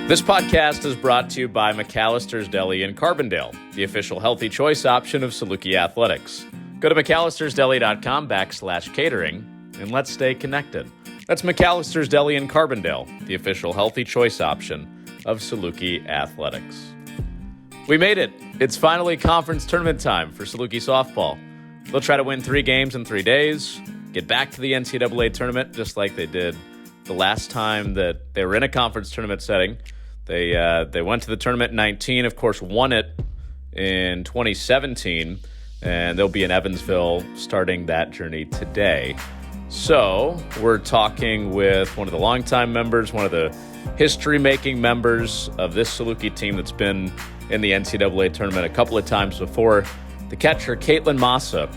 This podcast is brought to you by McAllister's Deli in Carbondale, the official healthy choice option of Saluki Athletics. Go to mcallistersdeli.com/catering and let's stay connected. That's McAllister's Deli in Carbondale, the official healthy choice option of Saluki Athletics. We made it. It's finally conference tournament time for Saluki Softball. They'll try to win 3 games in 3 days, get back to the NCAA tournament just like they did the last time that they were in a conference tournament setting. They went to the tournament in 19, of course, won it in 2017, and they'll be in Evansville starting that journey today. So we're talking with one of the longtime members, one of the history-making members of this Saluki team that's been in the NCAA tournament a couple of times before, the catcher, Katelyn Massa.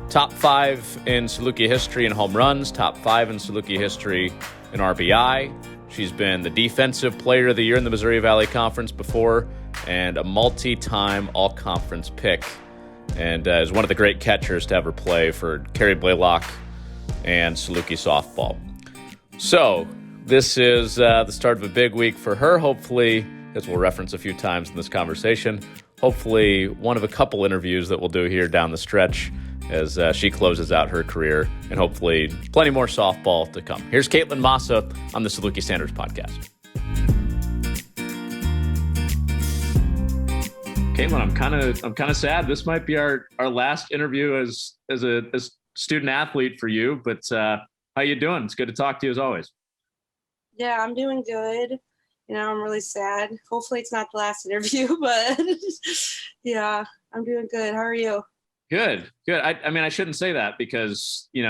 Top 5 in Saluki history in home runs, top 5 in Saluki history in RBI. She's been the Defensive Player of the Year in the Missouri Valley Conference before and a multi-time all-conference pick, and is one of the great catchers to ever play for Kerry Blaylock and Saluki Softball. So this is the start of a big week for her, hopefully, as we'll reference a few times in this conversation, hopefully one of a couple interviews that we'll do here down the stretch as she closes out her career, and hopefully plenty more softball to come. Here's Katelyn Massa on the Saluki Standards Podcast. Katelyn, I'm kind of sad. This might be our last interview as a student athlete for you, but how you doing? It's good to talk to you as always. Yeah, I'm doing good. I'm really sad. Hopefully it's not the last interview, but yeah, I'm doing good. How are you? Good. I mean, I shouldn't say that because, you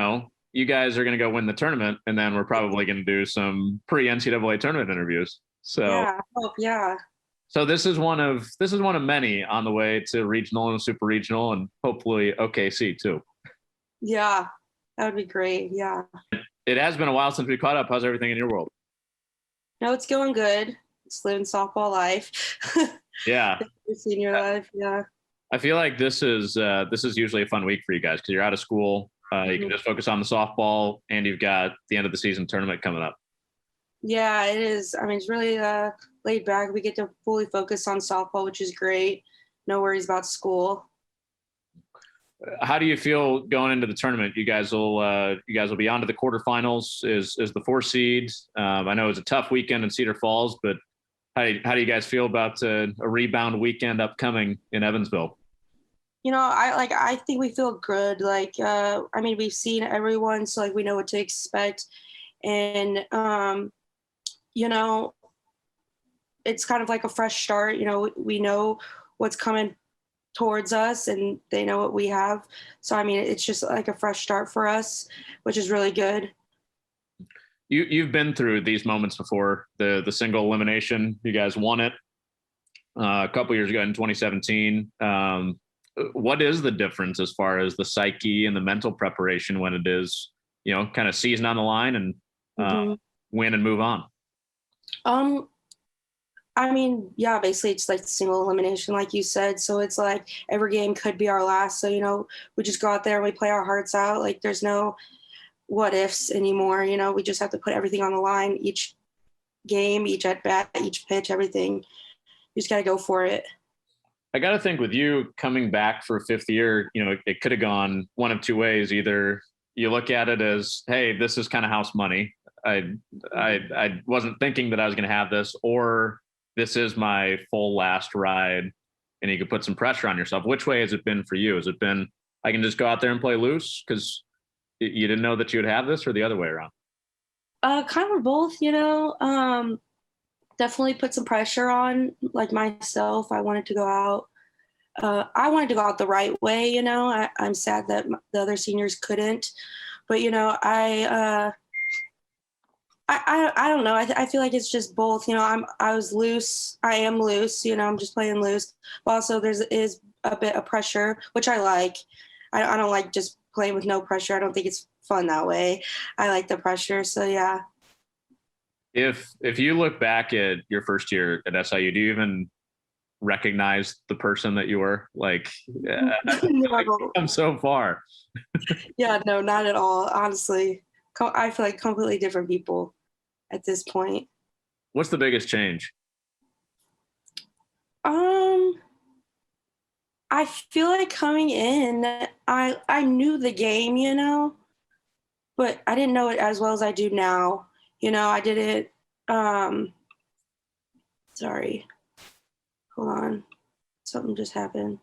guys are going to go win the tournament, and then we're probably going to do some pre-NCAA tournament interviews. So yeah, I hope, yeah. So this is one of many on the way to regional and super regional, and hopefully OKC too. Yeah, that would be great. Yeah. It has been a while since we caught up. How's everything in your world? No, it's going good. It's living softball life. Yeah. Senior life. Yeah. I feel like this is usually a fun week for you guys because you're out of school. You can just focus on the softball, and you've got the end of the season tournament coming up. Yeah, it is. I mean, it's really laid back. We get to fully focus on softball, which is great. No worries about school. How do you feel going into the tournament? You guys will be on to the quarterfinals. Is the 4 seed? I know it's a tough weekend in Cedar Falls, but how do you guys feel about a rebound weekend upcoming in Evansville? I think we feel good. We've seen everyone, so we know what to expect, and it's kind of like a fresh start. We know what's coming towards us, and they know what we have. So it's just like a fresh start for us, which is really good. You've been through these moments before. The single elimination, you guys won it a couple years ago in 2017. What is the difference as far as the psyche and the mental preparation when it is, kind of season on the line and win and move on? Basically it's like single elimination, like you said. So it's like every game could be our last. So, we just go out there and we play our hearts out. Like there's no what ifs anymore. We just have to put everything on the line, each game, each at bat, each pitch, everything. You just got to go for it. I got to think with you coming back for a 5th year, it could have gone one of 2 ways. Either you look at it as, hey, this is kind of house money. I wasn't thinking that I was going to have this, or this is my full last ride, and you could put some pressure on yourself. Which way has it been for you? Has it been, I can just go out there and play loose because you didn't know that you would have this, or the other way around? Kind of both, definitely put some pressure on myself. I wanted to go out. I wanted to go out the right way. I'm sad that the other seniors couldn't, but I don't know. I feel like it's just both. I was loose. I am loose. I'm just playing loose. But also there is a bit of pressure, which I like. I don't like just playing with no pressure. I don't think it's fun that way. I like the pressure. So yeah. If you look back at your first year at SIU, do you even recognize the person that you were? No. I'm so far. Yeah, no, not at all. Honestly, I feel like completely different people at this point. What's the biggest change? Um, I feel like coming in, I knew the game, but I didn't know it as well as I do now. I didn't. Um, sorry, hold on. Something just happened.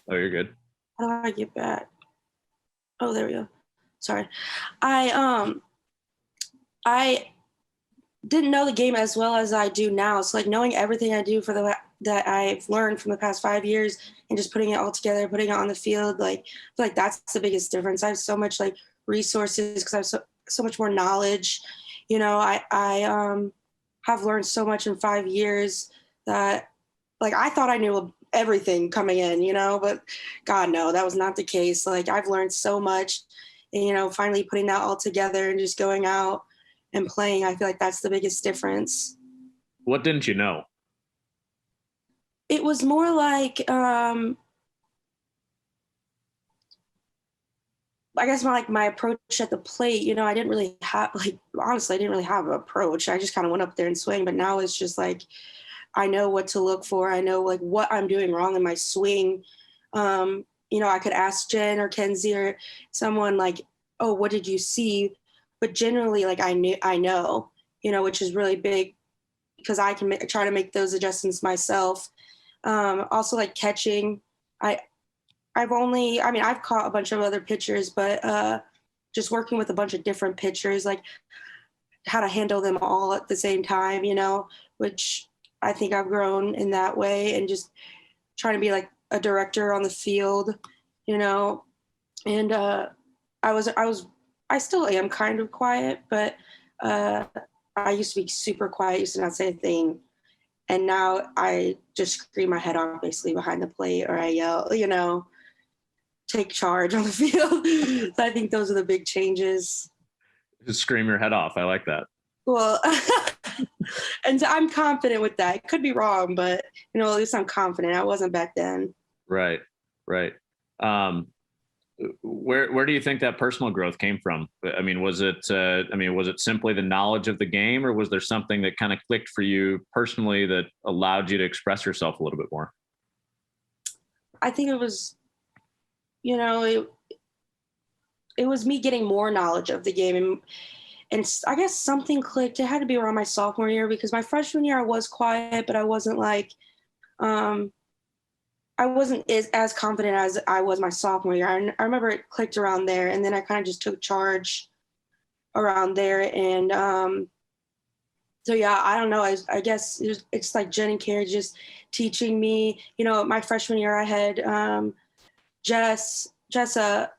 Oh, you're good. How do I get back? Oh, there we go. Sorry. I didn't know the game as well as I do now. So like knowing everything I do that I've learned from the past 5 years and just putting it all together, putting it on the field, like I feel like that's the biggest difference. I have so much like resources because I have so much more knowledge. I have learned so much in 5 years that like I thought I knew everything coming in, but God no, that was not the case. Like I've learned so much, and finally putting that all together and just going out and playing, I feel like that's the biggest difference. What didn't you know? It was more like I guess my approach at the plate, I didn't really have like honestly, I didn't really have an approach. I just kind of went up there and swing, but now it's just like I know what to look for. I know like what I'm doing wrong in my swing. I could ask Jen or Kenzie or someone like, "Oh, what did you see?" But generally, like I know, which is really big because I can try to make those adjustments myself. Also, like catching, I I've caught a bunch of other pitchers, but just working with a bunch of different pitchers, like how to handle them all at the same time, which I think I've grown in that way, and just trying to be like a director on the field, you know. And I still am kind of quiet, but uh, I used to be super quiet, used to not say a thing, and now I just scream my head off basically behind the plate, or I yell, take charge on the field. So I think those are the big changes. Just scream your head off. I like that. Well, and so I'm confident with that. It could be wrong, but at least I'm confident. I wasn't back then. Right. Um, where do you think that personal growth came from? I mean, was it simply the knowledge of the game, or was there something that kind of clicked for you personally that allowed you to express yourself a little bit more? I think it was, it was me getting more knowledge of the game, and I guess something clicked. It had to be around my sophomore year, because my freshman year I was quiet, but I wasn't like, I wasn't as confident as I was my sophomore year. I remember it clicked around there, and then I kind of just took charge around there. And so, yeah, I don't know. I guess it's like Jen and Carrie just teaching me. My freshman year I had Jessa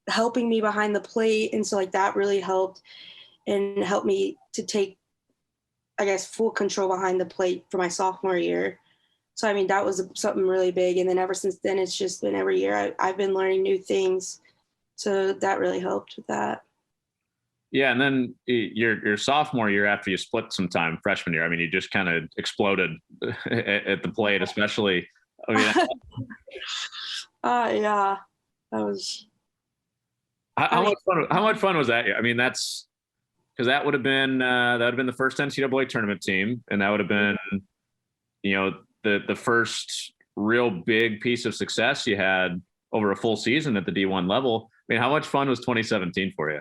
helping me behind the plate. And so like that really helped and helped me to take, I guess, full control behind the plate for my sophomore year. So, I mean, that was something really big. And then ever since then, it's just been every year I've been learning new things. So that really helped with that. Yeah, and then your sophomore year, after you split some time freshman year, I mean, you just kind of exploded at the plate, especially. I mean, yeah, that was. How much fun was that? I mean, that's because that would have been the first NCAA tournament team, and that would have been, the first real big piece of success you had over a full season at the D1 level. I mean, how much fun was 2017 for you?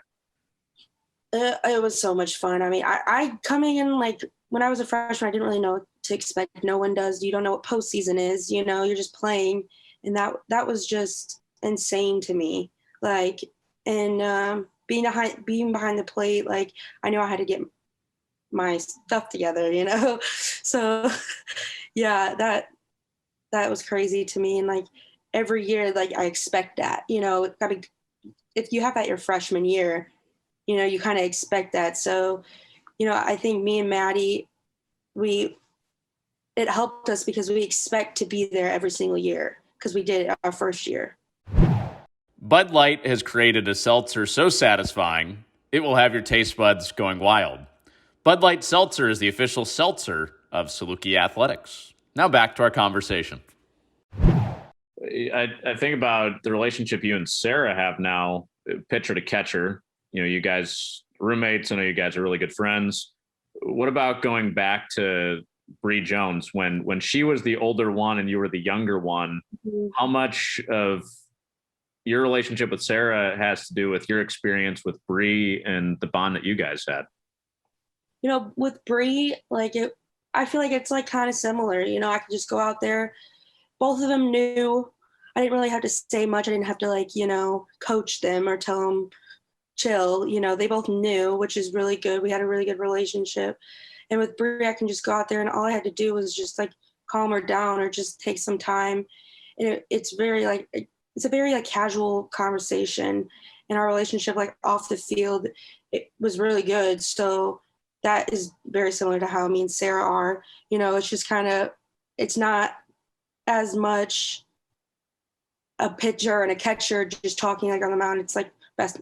It was so much fun. I mean, I coming in, like, when I was a freshman, I didn't really know what to expect. No one does. You don't know what postseason is. You're just playing, and that was just insane to me. Like, and being behind the plate, like I know I had to get my stuff together. So yeah, that was crazy to me. And like every year, like I expect that. I mean, if you have that your freshman year, you kind of expect that. So, I think me and Maddie, it helped us because we expect to be there every single year because we did it our first year. Bud Light has created a seltzer so satisfying, it will have your taste buds going wild. Bud Light Seltzer is the official seltzer of Saluki Athletics. Now back to our conversation. I think about the relationship you and Sarah have now, pitcher to catcher. You guys roommates. I know you guys are really good friends. What about going back to Bree Jones when she was the older one and you were the younger one. Mhm. How much of your relationship with Sarah has to do with your experience with Bree and the bond that you guys had? With Bree, I feel like it's like kind of similar. I could just go out there. Both of them knew. I didn't really have to say much. I didn't have to coach them or tell them chill. They both knew, which is really good. We had a really good relationship. And with Bree, I can just go out there and all I had to do was just calm her down or just take some time. And it's a very casual conversation. And our relationship off the field, it was really good. So that is very similar to how me and Sarah are. It's just it's not as much a pitcher and a catcher just talking on the mound. It's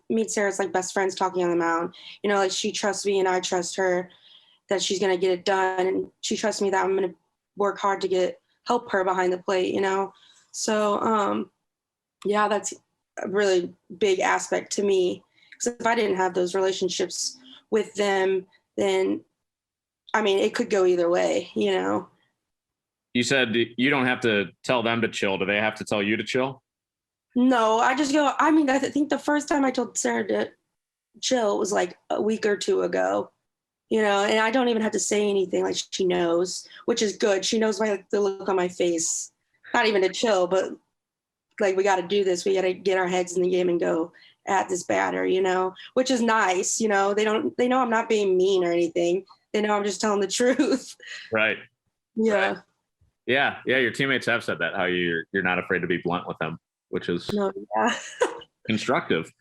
me and Sarah's best friends talking on the mound. She trusts me and I trust her that she's going to get it done. And she trusts me that I'm going to work hard to help her behind the plate, So, yeah, that's a really big aspect to me. Because if I didn't have those relationships with them, then, it could go either way, You said you don't have to tell them to chill. Do they have to tell you to chill? No, I just go, I think the first time I told Sarah to chill was a week or two ago, and I don't even have to say anything. She knows, which is good. She knows the look on my face, not even to chill, but we got to do this. We got to get our heads in the game and go at this batter, which is nice. They know I'm not being mean or anything. They know I'm just telling the truth. Right. Yeah. Right. Yeah. Your teammates have said that, how you're not afraid to be blunt with them, which is constructive.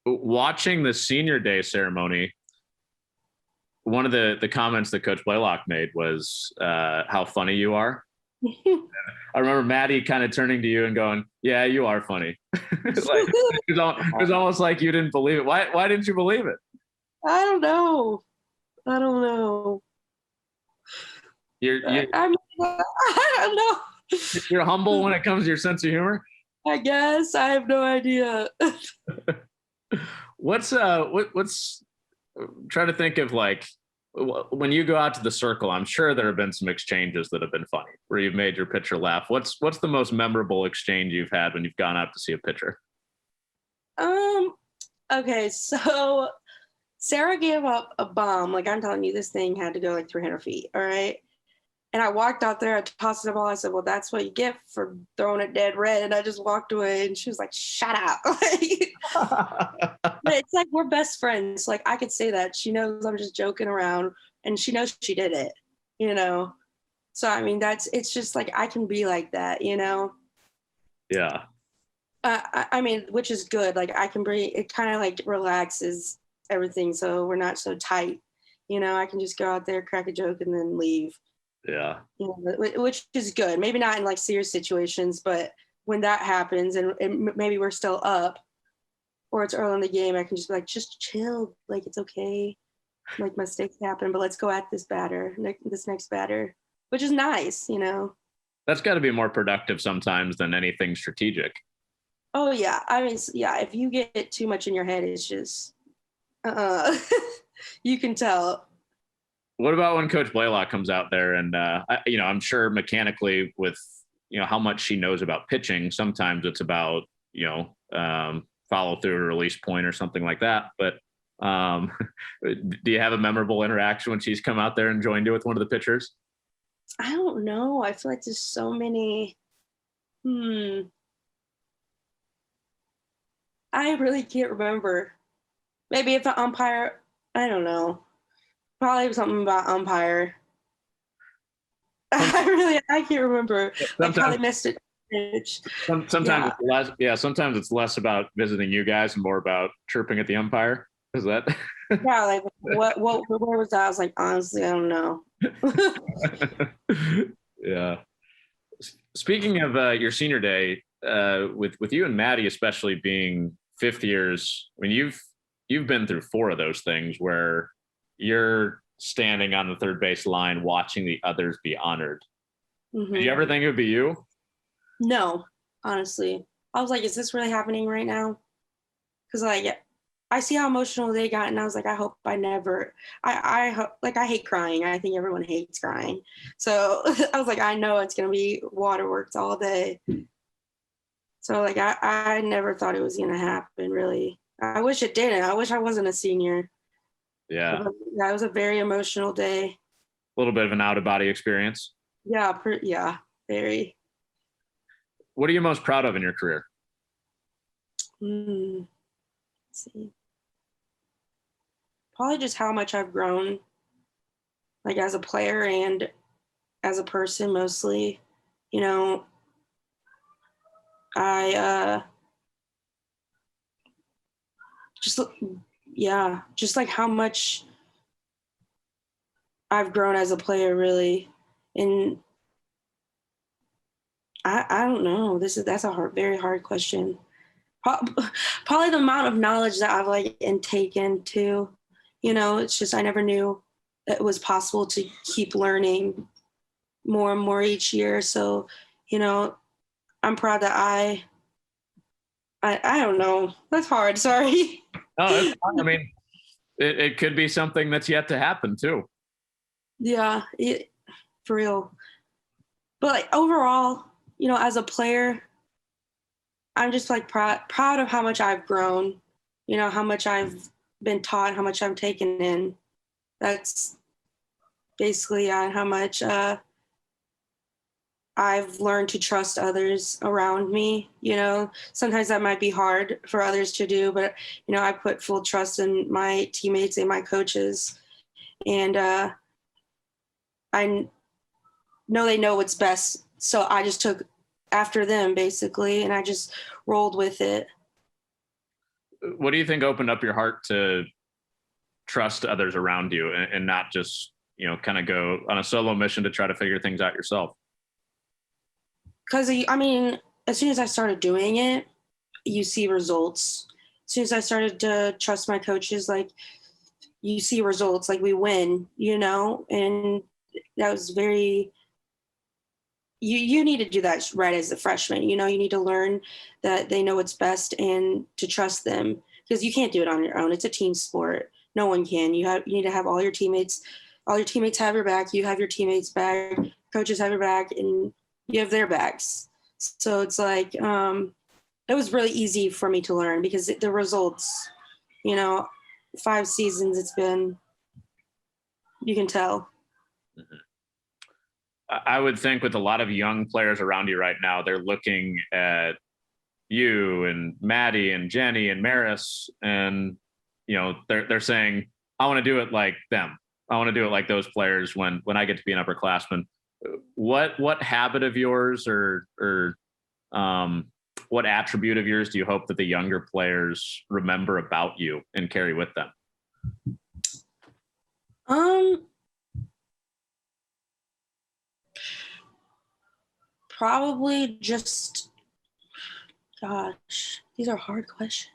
Watching the senior day ceremony, one of the comments that Coach Blaylock made was how funny you are. I remember Maddie kind of turning to you and going, "Yeah, you are funny." It was almost like you didn't believe it. Why didn't you believe it? I don't know. I don't know. I don't know. You're humble when it comes to your sense of humor. I guess I have no idea. What's trying to think of when you go out to the circle, I'm sure there have been some exchanges that have been funny where you've made your pitcher laugh. What's the most memorable exchange you've had when you've gone out to see a pitcher? Okay, so Sarah gave up a bomb. I'm telling you, this thing had to go 300 feet. All right. And I walked out there, I tossed the ball. I said, well, that's what you get for throwing it dead red. And I just walked away and she was like, shut up. But it's we're best friends. I could say that. She knows I'm just joking around and she knows she did it, So, it's just I can be like that, Yeah. Which is good. I can breathe. It kind of relaxes everything. So we're not so tight, I can just go out there, crack a joke and then leave. Yeah. Which is good. Maybe not in serious situations, but when that happens and maybe we're still up or it's early in the game, I can just be just chill. It's okay. Mistakes happen, but let's go at this next batter, which is nice, That's got to be more productive sometimes than anything strategic. Oh yeah. If you get too much in your head, it's just, you can tell. What about when Coach Blaylock comes out there and, I'm sure mechanically with, how much she knows about pitching, sometimes it's about, follow through or release point or something like that. But do you have a memorable interaction when she's come out there and joined you with one of the pitchers? I don't know. I feel there's so many. I really can't remember. Maybe if an umpire, I don't know. Probably something about umpire. I can't remember. I probably missed it. Sometimes sometimes it's less about visiting you guys and more about chirping at the umpire. Is that? Yeah, where was that? I was honestly, I don't know. Yeah. Speaking of your senior day, with you and Maddie especially being fifth years, you've been through 4 of those things where you're standing on the third base line watching the others be honored. Mm-hmm. Did you ever think it would be you? No, honestly. I was is this really happening right now? Because I see how emotional they got, and I was like, I hope I never. I hope, like, I hate crying. I think everyone hates crying. So I was like, I know it's gonna be waterworks all day. So like, I never thought it was gonna happen. Really, I wish it didn't. I wish I wasn't a senior. Yeah. But, yeah, it was a very emotional day. A little bit of an out of body experience. Yeah, yeah, very. What are you most proud of in your career? Let's see. Probably just how much I've grown, like as a player and as a person mostly. You know, I just yeah, just like how much I've grown as a player really. And I don't know. That's a very hard question. Probably the amount of knowledge that I've like intaken too. You know, it's just I never knew that it was possible to keep learning more and more each year. So, you know, I'm proud that I don't know. That's hard. Sorry. Oh, it's fine. I mean, it could be something that's yet to happen too. Yeah, for real. But like overall, you know, as a player, I'm just like proud of how much I've grown. You know, how much I've been taught, how much I've taken in. That's basically how much I've learned to trust others around me. You know, sometimes that might be hard for others to do, but you know, I put full trust in my teammates and my coaches, and I know they know what's best. So I just took after them basically, and I just rolled with it. What do you think opened up your heart to trust others around you and not just, you know, kind of go on a solo mission to try to figure things out yourself? Because I mean, as soon as I started doing it, you see results. As soon as I started to trust my coaches, like you see results, like we win, you know, and that was very. You need to do that right as a freshman. You know, you need to learn that they know what's best and to trust them because you can't do it on your own. It's a team sport. No one can. You need to have all your teammates. All your teammates have your back. You have your teammates' back. Coaches have your back, and you have their backs. So it's like it was really easy for me to learn because the results, you know, 5 seasons it's been, you can tell. Mm-hmm. I would think with a lot of young players around you right now, they're looking at you and Maddie and Jenny and Maris, and you know they're saying, "I want to do it like them. I want to do it like those players when I get to be an upperclassman." What habit of yours or what attribute of yours do you hope that the younger players remember about you and carry with them? Probably just, gosh, these are hard questions.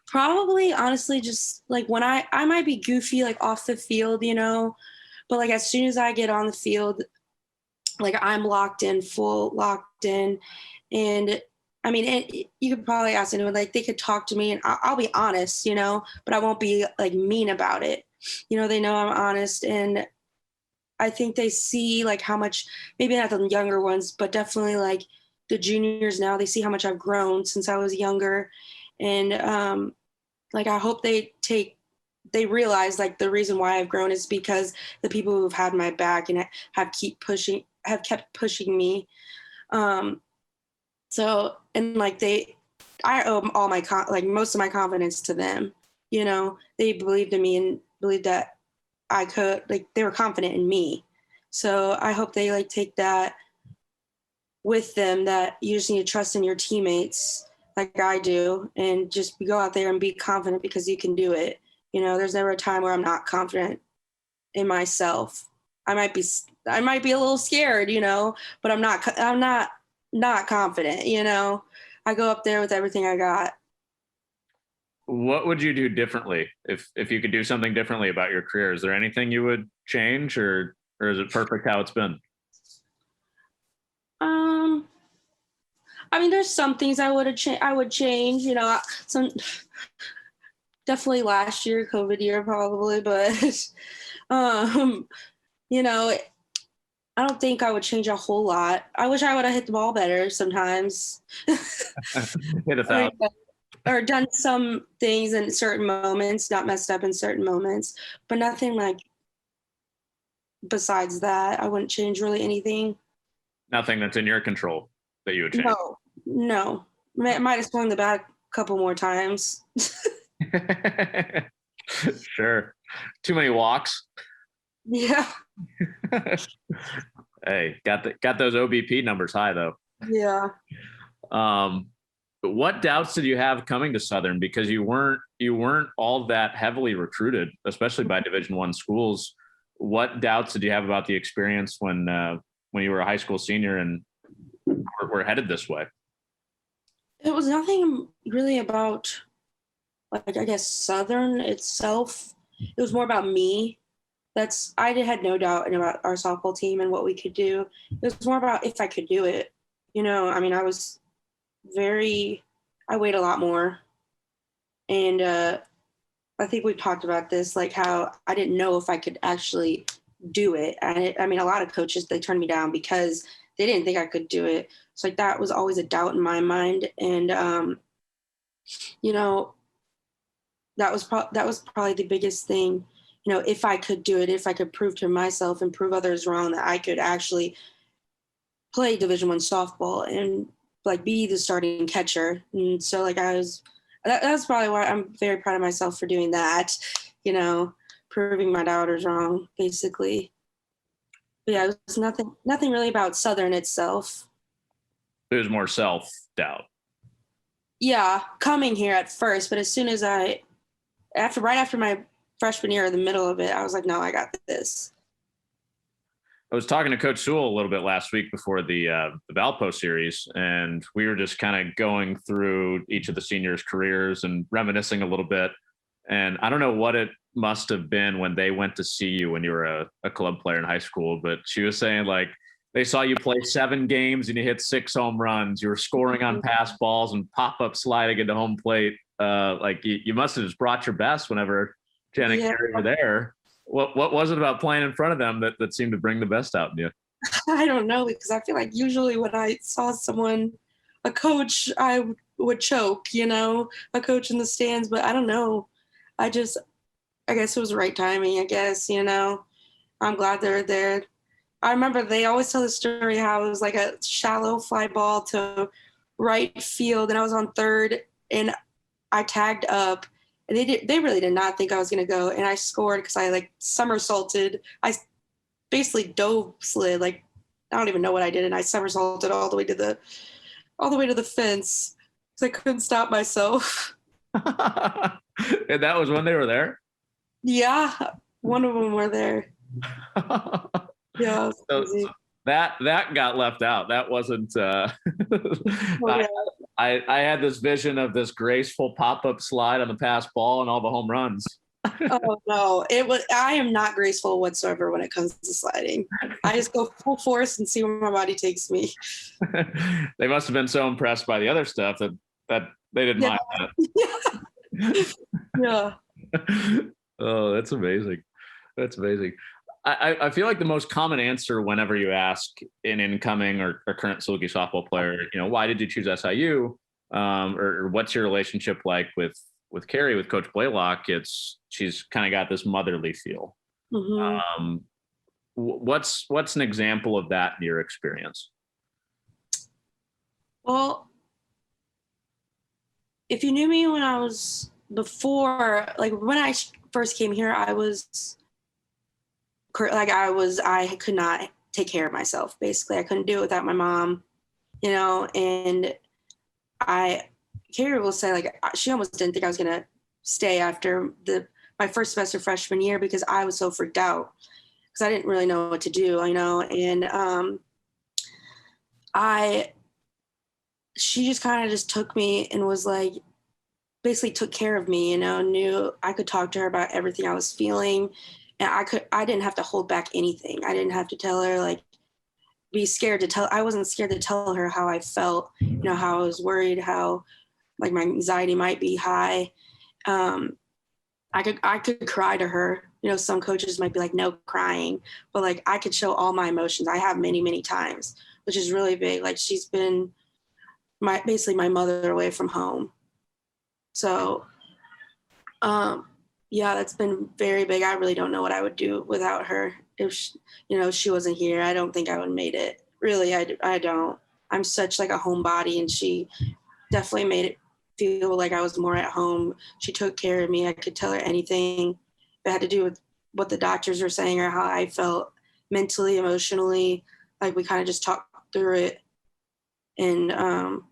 Probably, honestly, just like when I might be goofy, like off the field, you know, but like as soon as I get on the field, like I'm locked in, full locked in. And I mean, you could probably ask anyone, like they could talk to me and I'll be honest, you know, but I won't be like mean about it. You know, they know I'm honest, and I think they see like how much, maybe not the younger ones, but definitely like the juniors now, they see how much I've grown since I was younger. And like I hope they realize like the reason why I've grown is because the people who've had my back and have kept pushing me. So, and like I owe all my like most of my confidence to them. You know, they believed in me and believed that I could, like they were confident in me. So I hope they like take that with them, that you just need to trust in your teammates like I do, and just go out there and be confident because you can do it. You know, there's never a time where I'm not confident in myself. I might be a little scared, you know, but I'm not confident, you know. I go up there with everything I got. What would you do differently if you could do something differently about your career? Is there anything you would change, or is it perfect how it's been? Um I mean, there's some things I would change, you know, some definitely last year, COVID year probably, but you know, I don't think I would change a whole lot. I wish I would have hit the ball better sometimes. Hit a thousand. Or done some things in certain moments, not messed up in certain moments, but nothing like besides that. I wouldn't change really anything. Nothing that's in your control that you would change. No. Might have swung the bat a couple more times. Sure. Too many walks. Yeah. Hey, got those OBP numbers high though. Yeah. But what doubts did you have coming to Southern, because you weren't all that heavily recruited, especially by Division I schools? What doubts did you have about the experience when you were a high school senior and were headed this way? It was nothing really about, like, I guess Southern itself. It was more about me. I had no doubt about our softball team and what we could do. It was more about if I could do it. You know, I mean, I weighed a lot more. And I think we've talked about this, like how I didn't know if I could actually do it. I mean, a lot of coaches, they turned me down because they didn't think I could do it. So like that was always a doubt in my mind. And, you know, that was probably the biggest thing. You know, if I could do it, if I could prove to myself and prove others wrong that I could actually play Division I softball and like be the starting catcher. And so like that's probably why I'm very proud of myself for doing that, you know, proving my doubters wrong, basically. But yeah, it was nothing really about Southern itself. It was more self-doubt. Yeah, coming here at first, but as soon as right after my freshman year, or the middle of it, I was like, no, I got this. I was talking to Coach Sewell a little bit last week before the Valpo series, and we were just kind of going through each of the seniors' careers and reminiscing a little bit. And I don't know what it must have been when they went to see you when you were a club player in high school, but she was saying like they saw you play 7 games and you hit 6 home runs. You were scoring on pass balls and pop-up sliding into home plate. Like you must have just brought your best whenever Jen and Carrie were there. What was it about playing in front of them that seemed to bring the best out in you? I don't know, because I feel like usually when I saw a coach, I would choke, you know, a coach in the stands, but I don't know. I guess it was the right timing, I guess, you know. I'm glad they're there. I remember they always tell the story how it was like a shallow fly ball to right field, and I was on third, and I tagged up. And they really did not think I was going to go. And I scored because I like somersaulted. I basically slid. Like, I don't even know what I did. And I somersaulted all the way to the fence because I couldn't stop myself. And that was when they were there? Yeah. One of them were there. Yeah. So that got left out. That wasn't, I had this vision of this graceful pop-up slide on the pass ball and all the home runs. Oh no, I am not graceful whatsoever when it comes to sliding. I just go full force and see where my body takes me. They must have been so impressed by the other stuff that they didn't mind that. Yeah. Oh, that's amazing. That's amazing. I feel like the most common answer whenever you ask an incoming or current Saluki softball player, you know, why did you choose SIU? Or what's your relationship like with Carrie, with Coach Blaylock? She's kind of got this motherly feel. Mm-hmm. What's an example of that in your experience? Well, if you knew me when I was before, like when I first came here, I could not take care of myself. Basically, I couldn't do it without my mom, you know, and Carrie will say, like, she almost didn't think I was going to stay after my first semester freshman year because I was so freaked out because I didn't really know what to do, you know, and she just kind of just took me and was like, basically took care of me, you know, knew I could talk to her about everything I was feeling. And I didn't have to hold back anything. I didn't have to tell her like, be scared to tell. I wasn't scared to tell her how I felt, how I was worried, how like my anxiety might be high. I could cry to her. Some coaches might be like, no crying, but like I could show all my emotions. I have many, many times, which is really big. Like she's been basically my mother away from home. So, yeah, that's been very big. I really don't know what I would do without her. If she wasn't here, I don't think I would have made it. Really, I don't. I'm such like a homebody, and she definitely made it feel like I was more at home. She took care of me. I could tell her anything. If it had to do with what the doctors were saying or how I felt mentally, emotionally. Like we kind of just talked through it, and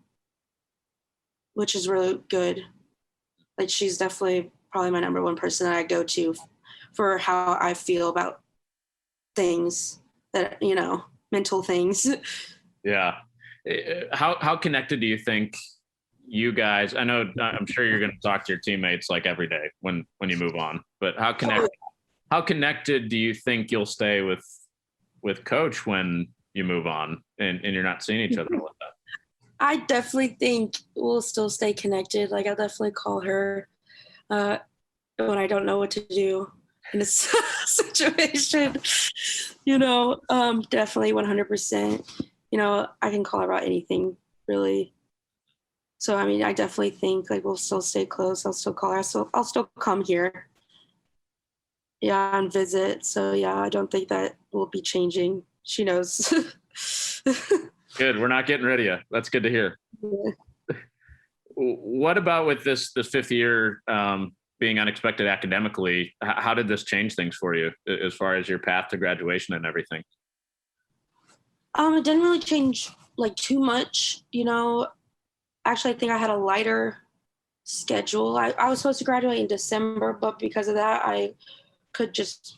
which is really good. Like she's definitely probably my number one person that I go to for how I feel about things that, mental things. Yeah. How connected do you think you guys, I'm sure you're going to talk to your teammates like every day when you move on, but how connected do you think you'll stay with Coach when you move on and you're not seeing each other all the time? I definitely think we'll still stay connected. Like I'll definitely call her when I don't know what to do in a situation, definitely 100%. I can call her about anything really. So, I definitely think like we'll still stay close. I'll still call her. So I'll still come here. Yeah, and visit. So yeah, I don't think that will be changing. She knows. Good. We're not getting rid of you. That's good to hear. Yeah. What about with this fifth year being unexpected academically? How did this change things for you as far as your path to graduation and everything? It didn't really change like too much. Actually, I think I had a lighter schedule. I was supposed to graduate in December, but because of that, I could just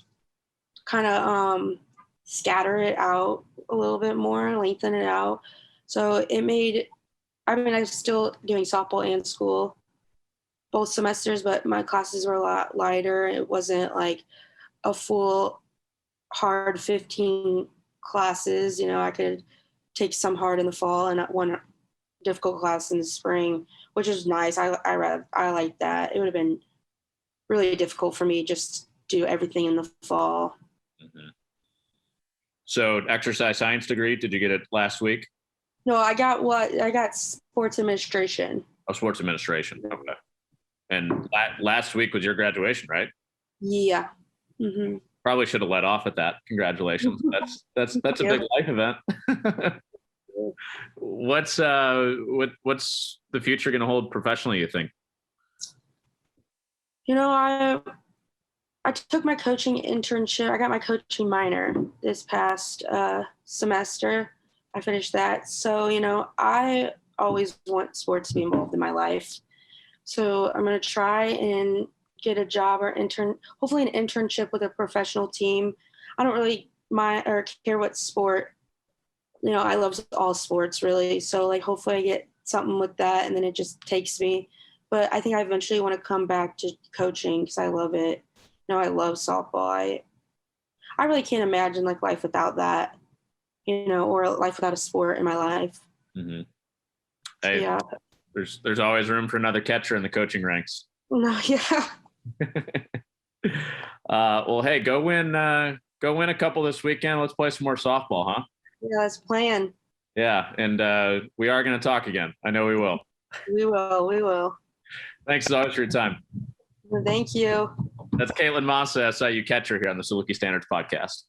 kind of scatter it out a little bit more, lengthen it out. So it made, I was still doing softball and school both semesters, but my classes were a lot lighter. It wasn't like a full hard 15 classes. I could take some hard in the fall and one difficult class in the spring, which is nice. I like that. It would have been really difficult for me just to do everything in the fall. Mm-hmm. So exercise science degree, did you get it last week? No, I got sports administration. Oh, sports administration. Okay. And last week was your graduation, right? Yeah. Mm-hmm. Probably should have let off at that. Congratulations. That's a big life event. What's the future going to hold professionally, you think? I took my coaching internship. I got my coaching minor this past semester. I finished that. So, I always want sports to be involved in my life. So I'm going to try and get a job or hopefully an internship with a professional team. I don't really mind or care what sport. I love all sports really. So like hopefully I get something with that and then it just takes me. But I think I eventually want to come back to coaching because I love it. I love softball. I really can't imagine like life without that, or life without a sport in my life. Mm-hmm. Hey, yeah. There's always room for another catcher in the coaching ranks. No, yeah. Well, hey, go win a couple this weekend. Let's play some more softball, huh? Yeah, let's plan. Yeah, and we are going to talk again. I know we will. We will. Thanks as always for your time. Thank you. That's Katelyn Massa, SIU catcher here on the Saluki Standards podcast.